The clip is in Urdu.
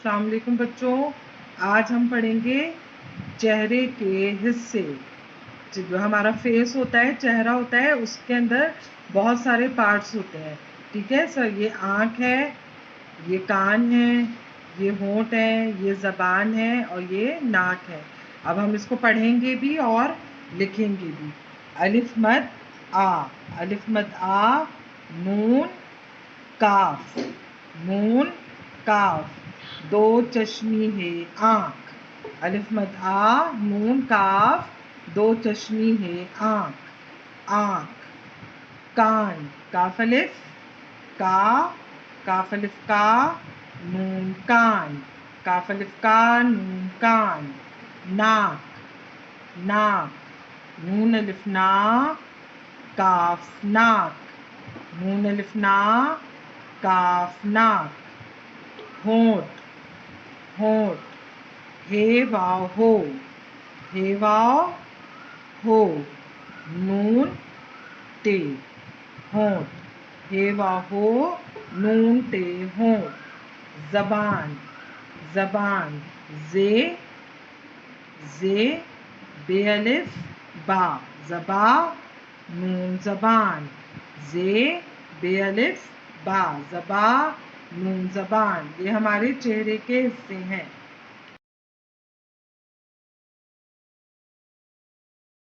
السلام علیکم بچوں، آج ہم پڑھیں گے چہرے کے حصے۔ جو ہمارا فیس ہوتا ہے، چہرہ ہوتا ہے، اس کے اندر بہت سارے پارٹس ہوتے ہیں۔ ٹھیک ہے سر، یہ آنکھ ہے، یہ کان ہے، یہ ہونٹ ہے، یہ زبان ہے اور یہ ناک ہے۔ اب ہم اس کو پڑھیں گے بھی اور لکھیں گے بھی۔ الف مد آ، الف مد آ، نون کاف، نون کاف، دو چشمی ہے آنکھ۔ الف مد آ، نون کاف، دو چشمی ہے آنکھ، آنکھ۔ کان، کاف الف کا، کاف الف کا، نون کان، کاف الف کا، نون کان۔ ناک، ناک، نون الف نا، کاف ناک، نون الف نا، کاف ناک۔ ہونٹ، ہونٹ، ہے واو ہو، ہے واو ہو، نون ٹے، ہونٹ، ہے واو ہو، نون ٹے، ہونٹ۔ زبان، زبان، زے، زے، بے الف با، زبا، نون زبان، زے بے الف با، زبا، نون زبان۔ یہ ہمارے چہرے کے حصے ہیں۔